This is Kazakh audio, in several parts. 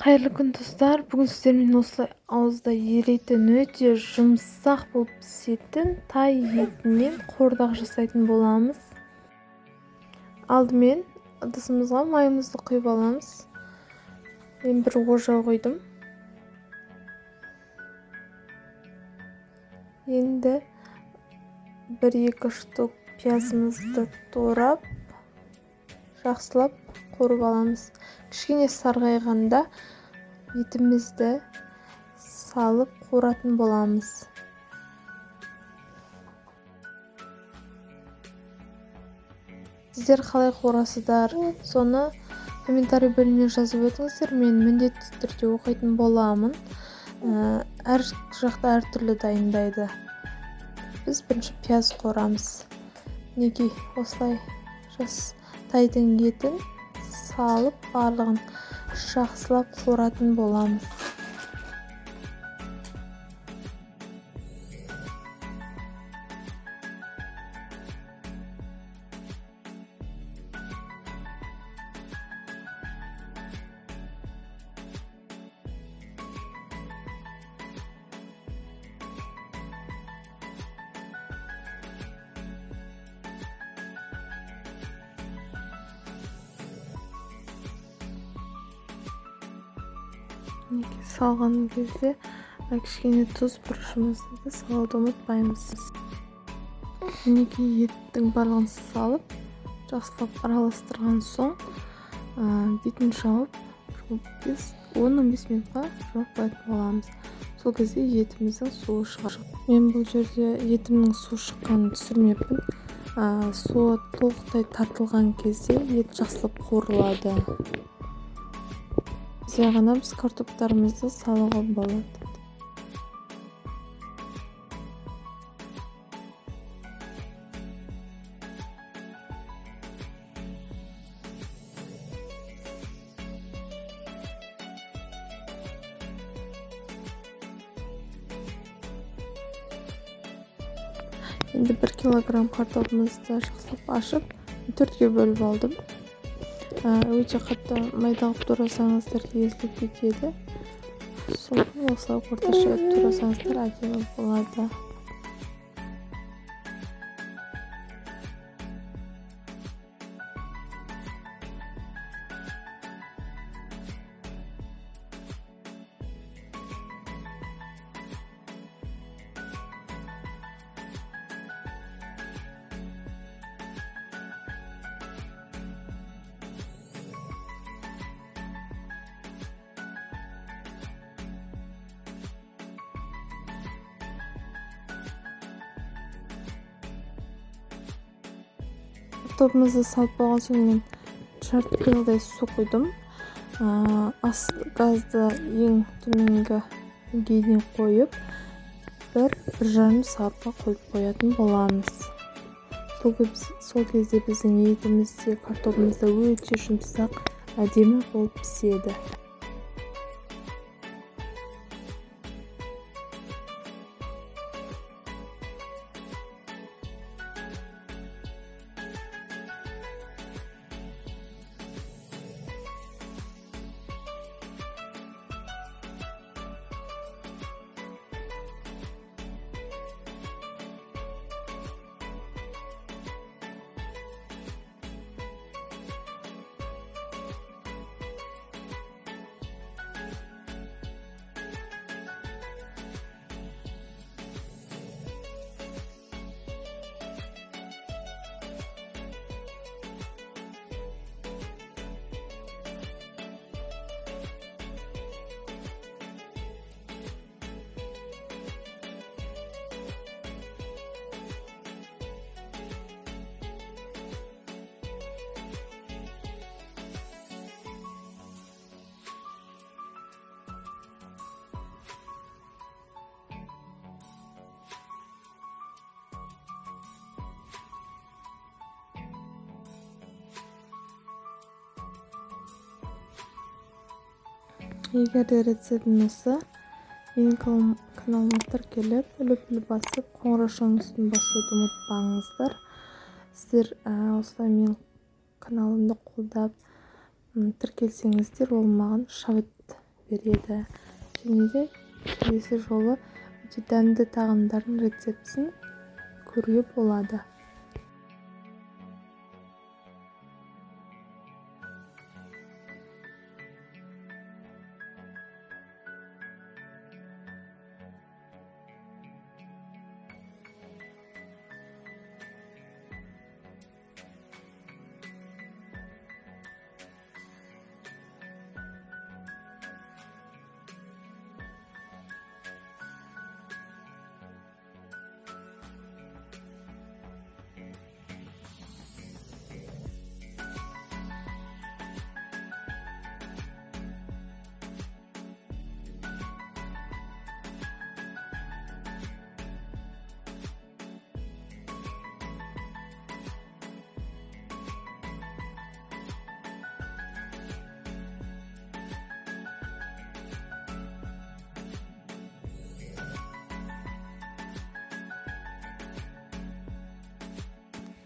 Қайырлы күн достар. Бүгін сіздермен осылай ауызда еритін өте жұмсақ болып пісетін тай етінен қуырдақ жасайтын боламыз. Алдымен ыдысымызға майымызды құйып аламыз. Мен бір ожа қойдым. Енді 1-2 штук пиязымызды турап, жақсылап қуырып аламыз. Кішкене сарғайғанда етімізді салып қуыратын боламыз. Сіздер қалай қуырасыздар, соны комментарий бөліміне жазып өтіңіздер. Мен міндетті түрде оқитын боламын. Әр жақта әртүрлі дайындайды. Біз бірінші пияз қуырамыз. Неге осылай тайдың етін салып барлығын жақсылап қуыратын боламыз. Салған кезде кішкене тұз бұрышымызды да салуды ұмытпаймыз. Еттің барлығын салып, жақсылап араластырған соң бетін жауып 10-15 минутқа жауып қоятын боламыз. Сол кезде етіміздің суы шығады. Мен бұл жерде етімнің суы шыққанын түсірмеппін. Суы толықтай тартылған кезде ет жақсылап қуырылады. Ғана біз картоптарымызды салуға болады. Енді 1 килограмм картопымызды жақсылап ашып, 4-ге бөліп алдым. Өте қатты майдалып турасаңыздар езіліп кетеді. Сол осылай орташа турасаңыздар әдемі болады. Картопымызды салып болған соң мен жарты пиалдай су құйдым. Газды ең төменгі деңгейіне қойып, 1-1,5 сағатқа қойып қоятын боламыз. Сол кезде біздің етімізде, картопымызда өте жұмсақ, әдемі болып піседі. Егер де рецептім осы, менің каналыма тіркеліп, үліп басып, қоңырау шаңғысын басуды ұмытпаңыздар. Сіздер осылай менің каналымды қолдап тіркелсеңіздер, ол маған шабыт береді. Және де келесі жолы өте дәмді тағамдардың рецептісін көруге болады.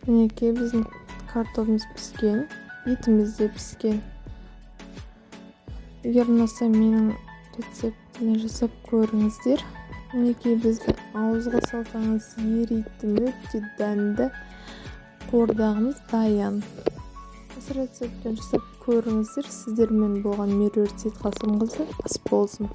Мінекей біздің картофеліміз піскен, етіміз де піскен. Егер ұнаса менің рецептіме жасап көріңіздер. Мінекей біздің ауызға салсаңыз еритін өте дәмді қуырдағымыз дайын. Осы рецептпен жасап көріңіздер. Сіздермен болған Меруерт Сейтқасымқызы ас болсын.